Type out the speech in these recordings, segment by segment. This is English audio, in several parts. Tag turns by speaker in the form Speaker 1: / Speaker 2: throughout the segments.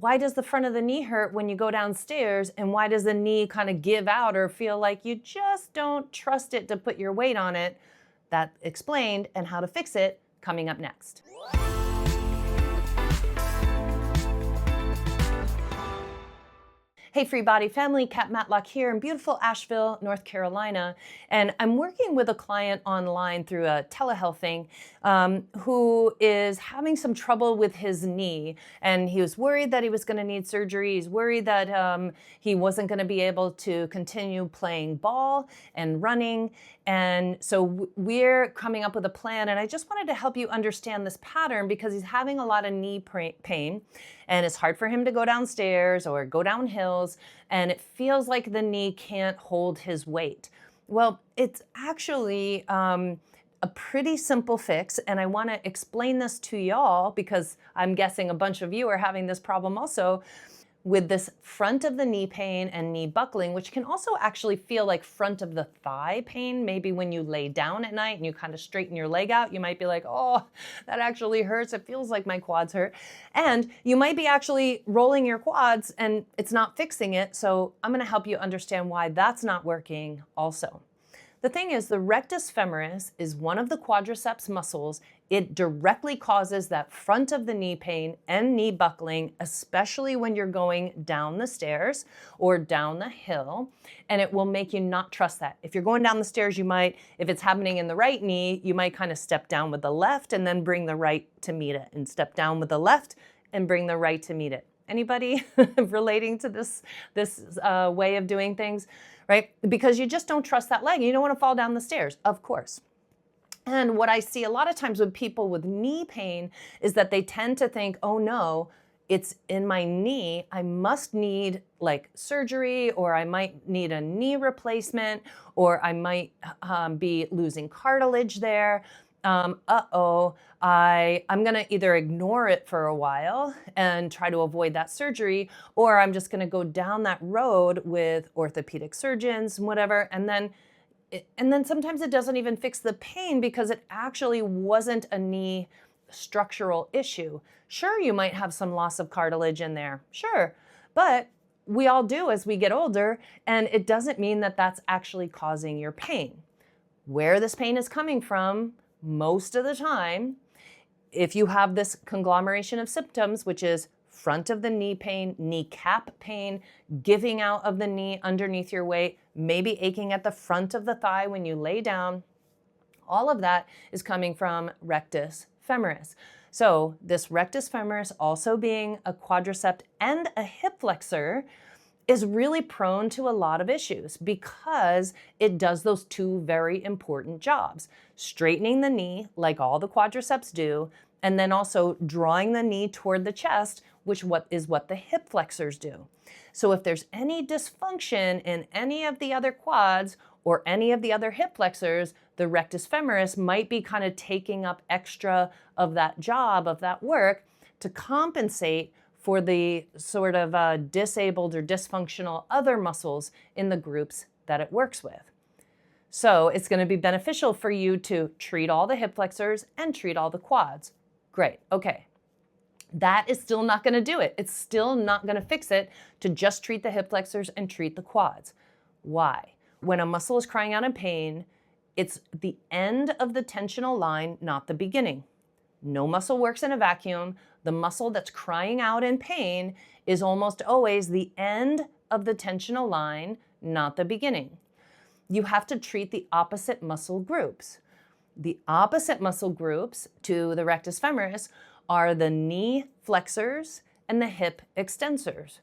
Speaker 1: why does the front of the knee hurt when you go downstairs? And why does the knee kind of give out or feel like you just don't trust it to put your weight on it? That explained, and how to fix it coming up next. Hey FreeBody family, Kat Matlock here in beautiful Asheville, North Carolina. And I'm working with a client online through a telehealth thing who is having some trouble with his knee. And he was worried that he was gonna need surgery. He's worried that he wasn't gonna be able to continue playing ball and running. And so we're coming up with a plan, and I just wanted to help you understand this pattern because he's having a lot of knee pain, and it's hard for him to go downstairs or go down hills, and it feels like the knee can't hold his weight. Well, it's actually a pretty simple fix, and I want to explain this to y'all because I'm guessing a bunch of you are having this problem also with this front of the knee pain and knee buckling, which can also actually feel like front of the thigh pain. Maybe when you lay down at night and you kind of straighten your leg out, you might be like, oh, that actually hurts. It feels like my quads hurt. And you might be actually rolling your quads and it's not fixing it. So I'm gonna help you understand why that's not working also. The thing is, the rectus femoris is one of the quadriceps muscles. It directly causes that front of the knee pain and knee buckling, especially when you're going down the stairs or down the hill, and it will make you not trust that. If you're going down the stairs, you might, if it's happening in the right knee, you might kind of step down with the left and then bring the right to meet it, and step down with the left and bring the right to meet it. Anybody relating to this way of doing things? Right? Because you just don't trust that leg. You don't want to fall down the stairs, of course. And what I see a lot of times with people with knee pain is that they tend to think, oh no, it's in my knee. I must need like surgery, or I might need a knee replacement, or I might be losing cartilage there. I'm gonna either ignore it for a while and try to avoid that surgery, or I'm just gonna go down that road with orthopedic surgeons and whatever, and then sometimes it doesn't even fix the pain because it actually wasn't a knee structural issue. Sure, you might have some loss of cartilage in there, sure, but we all do as we get older, and it doesn't mean that that's actually causing your pain. Where this pain is coming from, most of the time, if you have this conglomeration of symptoms, which is front of the knee pain, kneecap pain, giving out of the knee underneath your weight, maybe aching at the front of the thigh when you lay down, all of that is coming from rectus femoris. So this rectus femoris, also being a quadricep and a hip flexor, is really prone to a lot of issues because it does those two very important jobs: straightening the knee like all the quadriceps do, and then also drawing the knee toward the chest, which is what the hip flexors do. So if there's any dysfunction in any of the other quads or any of the other hip flexors, the rectus femoris might be kind of taking up extra of that job, of that work, to compensate for the sort of disabled or dysfunctional other muscles in the groups that it works with. So it's going to be beneficial for you to treat all the hip flexors and treat all the quads. Great, okay. That is still not going to do it. It's still not going to fix it to just treat the hip flexors and treat the quads. Why? When a muscle is crying out in pain, it's the end of the tensional line, not the beginning. No muscle works in a vacuum. The muscle that's crying out in pain is almost always the end of the tensional line, not the beginning. You have to treat the opposite muscle groups. The opposite muscle groups to the rectus femoris are the knee flexors and the hip extensors.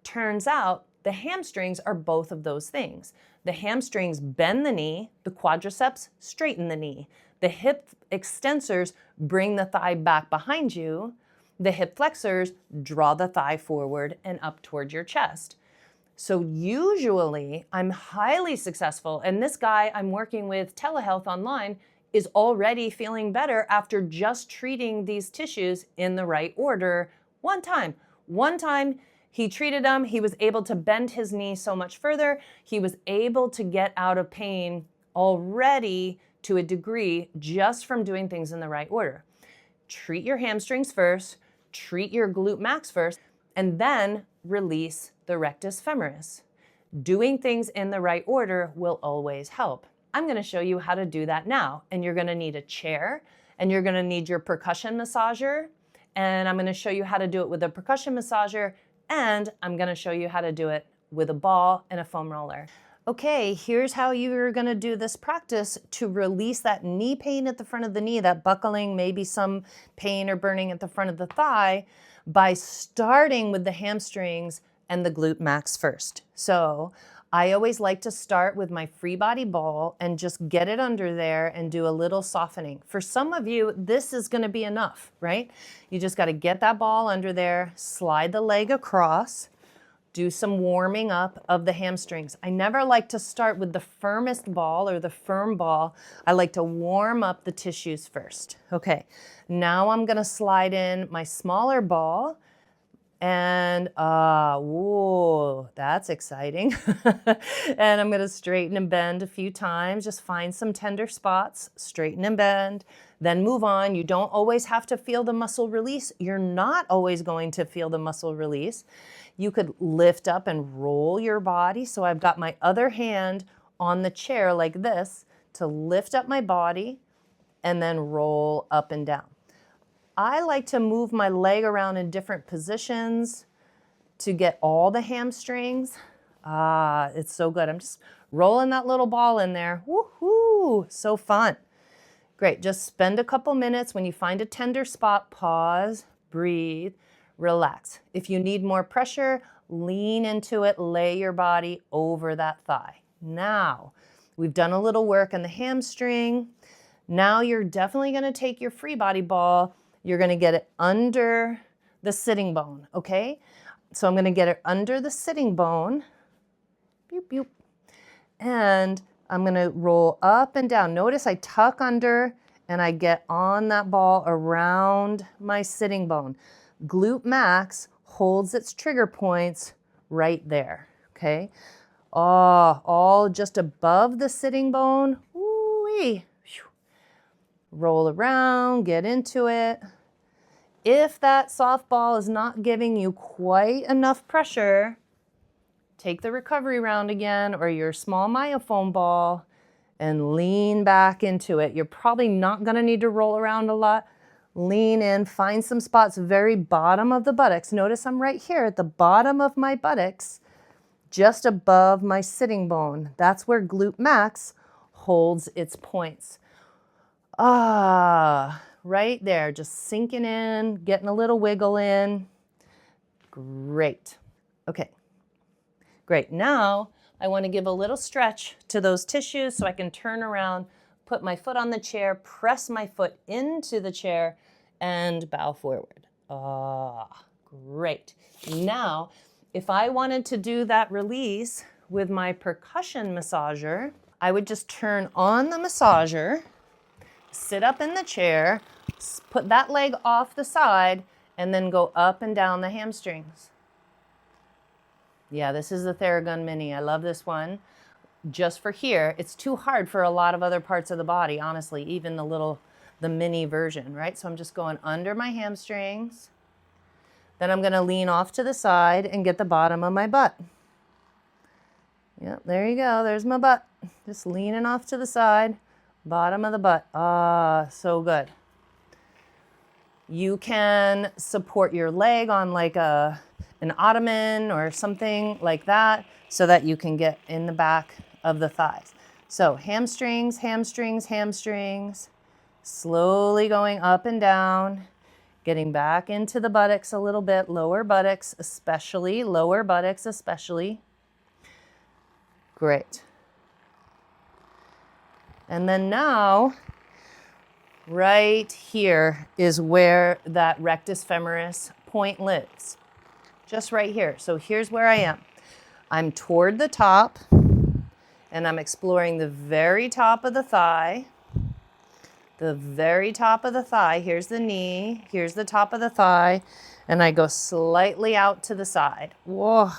Speaker 1: Turns out the hamstrings are both of those things. The hamstrings bend the knee, the quadriceps straighten the knee. The hip extensors bring the thigh back behind you. The hip flexors draw the thigh forward and up toward your chest. So usually I'm highly successful, and this guy I'm working with telehealth online is already feeling better after just treating these tissues in the right order one time. One time he treated them, he was able to bend his knee so much further, he was able to get out of pain already to a degree just from doing things in the right order. Treat your hamstrings first, treat your glute max first, and then release the rectus femoris. Doing things in the right order will always help. I'm going to show you how to do that now, and you're going to need a chair, and you're going to need your percussion massager, and I'm going to show you how to do it with a percussion massager, and I'm going to show you how to do it with a ball and a foam roller. Okay, here's how you're going to do this practice to release that knee pain at the front of the knee, that buckling, maybe some pain or burning at the front of the thigh, by starting with the hamstrings and the glute max first. So I always like to start with my FreeBody ball and just get it under there and do a little softening. For some of you, this is going to be enough, right? You just got to get that ball under there, slide the leg across, do some warming up of the hamstrings. I never like to start with the firmest ball or the firm ball. I like to warm up the tissues first. Okay, now I'm going to slide in my smaller ball. And, whoa, that's exciting. And I'm going to straighten and bend a few times. Just find some tender spots, straighten and bend, then move on. You don't always have to feel the muscle release. You're not always going to feel the muscle release. You could lift up and roll your body. So I've got my other hand on the chair like this to lift up my body and then roll up and down. I like to move my leg around in different positions to get all the hamstrings. It's so good. I'm just rolling that little ball in there. Woohoo! So fun. Great. Just spend a couple minutes. When you find a tender spot, pause, breathe, relax. If you need more pressure, lean into it, lay your body over that thigh. Now, we've done a little work on the hamstring. Now you're definitely going to take your FreeBody ball. You're going to get it under the sitting bone, okay? So I'm going to get it under the sitting bone. Boop, boop. And I'm going to roll up and down. Notice I tuck under and I get on that ball around my sitting bone. Glute max holds its trigger points right there, okay? All just above the sitting bone. Woo-wee. Roll around, get into it. If that softball is not giving you quite enough pressure, take the recovery round again or your small myofoam ball and lean back into it. You're probably not going to need to roll around a lot. Lean in, find some spots very bottom of the buttocks. Notice I'm right here at the bottom of my buttocks, just above my sitting bone. That's where glute max holds its points. Right there, just sinking in, getting a little wiggle in. Great. Okay, great. Now I want to give a little stretch to those tissues so I can turn around, put my foot on the chair, press my foot into the chair, and bow forward. Great. Now, if I wanted to do that release with my percussion massager, I would just turn on the massager, sit up in the chair, put that leg off the side, and then go up and down the hamstrings. Yeah, this is the Theragun Mini. I love this one. Just for here, it's too hard for a lot of other parts of the body, honestly, even the mini version, right? So I'm just going under my hamstrings. Then I'm going to lean off to the side and get the bottom of my butt. Yep, there you go. There's my butt. Just leaning off to the side. Bottom of the butt. So good. You can support your leg on like an ottoman or something like that so that you can get in the back of the thighs. So hamstrings, hamstrings, hamstrings. Slowly going up and down. Getting back into the buttocks a little bit. Lower buttocks especially. Lower buttocks especially. Great. And then now, right here is where that rectus femoris point lives. Just right here. So here's where I am. I'm toward the top, and I'm exploring the very top of the thigh. The very top of the thigh. Here's the knee. Here's the top of the thigh. And I go slightly out to the side. Whoa.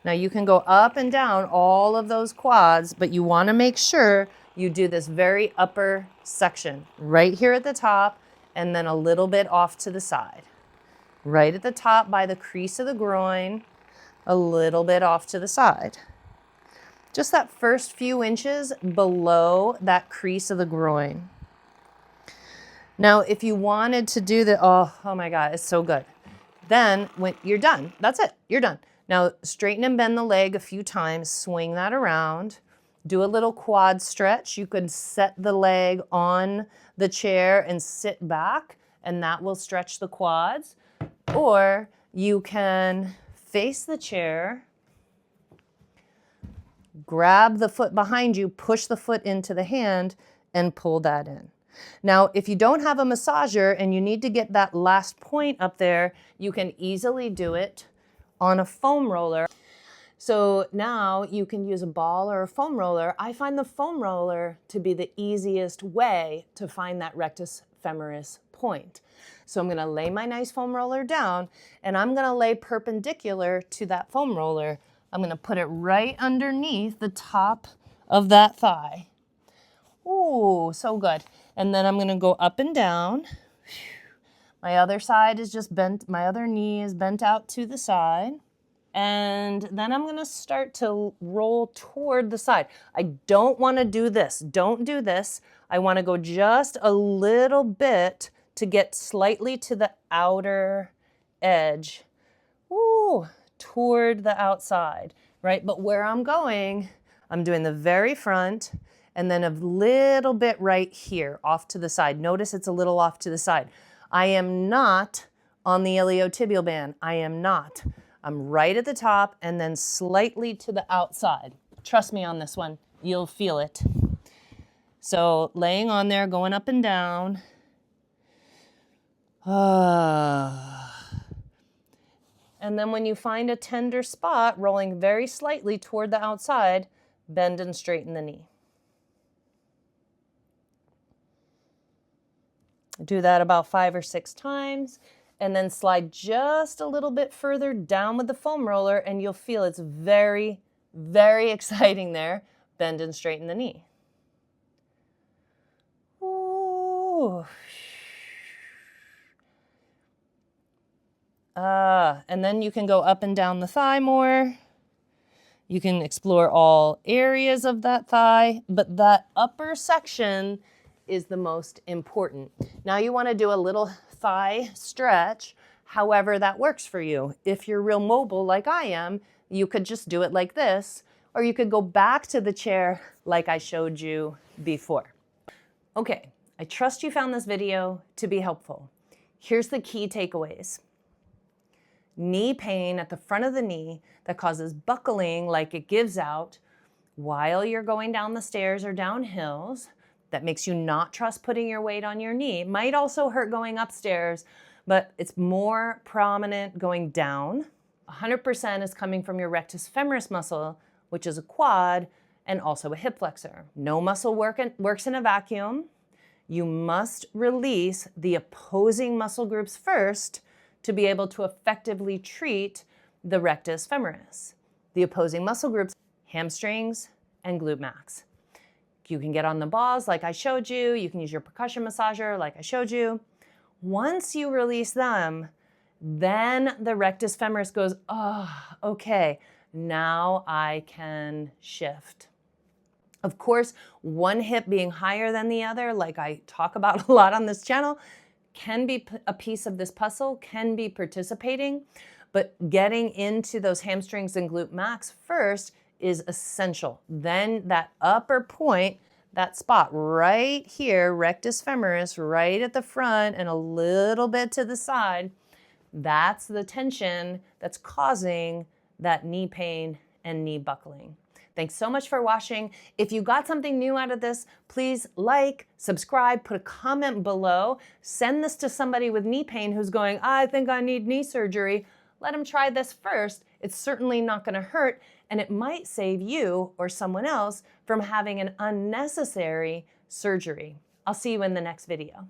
Speaker 1: Now you can go up and down all of those quads, but you want to make sure you do this very upper section right here at the top and then a little bit off to the side. right at the top by the crease of the groin, a little bit off to the side. Just that first few inches below that crease of the groin. Now, if you wanted to do the, oh my God, it's so good. Then when you're done, that's it, you're done. Now straighten and bend the leg a few times, swing that around, do a little quad stretch. You could set the leg on the chair and sit back, and that will stretch the quads. Or you can face the chair, grab the foot behind you, push the foot into the hand, and pull that in. Now, if you don't have a massager and you need to get that last point up there, you can easily do it on a foam roller. So now you can use a ball or a foam roller. I find the foam roller to be the easiest way to find that rectus femoris point. So I'm gonna lay my nice foam roller down, and I'm gonna lay perpendicular to that foam roller. I'm gonna put it right underneath the top of that thigh. Ooh, so good. And then I'm gonna go up and down. My other side is just bent, my other knee is bent out to the side. And then I'm gonna start to roll toward the side. I don't wanna do this, don't do this. I wanna go just a little bit to get slightly to the outer edge. Ooh, toward the outside, right? But where I'm going, I'm doing the very front, and then a little bit right here, off to the side. Notice it's a little off to the side. I am not on the iliotibial band. I am not. I'm right at the top and then slightly to the outside. Trust me on this one, you'll feel it. So laying on there, going up and down. And then when you find a tender spot, rolling very slightly toward the outside, bend and straighten the knee. Do that about 5 or 6 times, and then slide just a little bit further down with the foam roller, and you'll feel it's very, very exciting there. Bend and straighten the knee. Ooh. And then you can go up and down the thigh more. You can explore all areas of that thigh, but that upper section is the most important. Now you want to do a little thigh stretch, however that works for you. If you're real mobile like I am, you could just do it like this, or you could go back to the chair like I showed you before. Okay, I trust you found this video to be helpful. Here's the key takeaways. Knee pain at the front of the knee that causes buckling like it gives out while you're going down the stairs or down hills. That makes you not trust putting your weight on your knee. It might also hurt going upstairs, but it's more prominent going down. 100% is coming from your rectus femoris muscle, which is a quad and also a hip flexor. No muscle works in a vacuum. You must release the opposing muscle groups first to be able to effectively treat the rectus femoris. The opposing muscle groups, hamstrings and glute max. You can get on the balls like I showed you. You can use your percussion massager like I showed you. Once you release them, then the rectus femoris goes, oh, okay, now I can shift. Of course, one hip being higher than the other, like I talk about a lot on this channel, can be a piece of this puzzle, can be participating, but getting into those hamstrings and glute max first is essential. Then that upper point, that spot right here, rectus femoris, right at the front and a little bit to the side, that's the tension that's causing that knee pain and knee buckling. Thanks so much for watching. If you got something new out of this, please like, subscribe, put a comment below. Send this to somebody with knee pain who's going, I think I need knee surgery. Let them try this first. It's certainly not going to hurt, and it might save you or someone else from having an unnecessary surgery. I'll see you in the next video.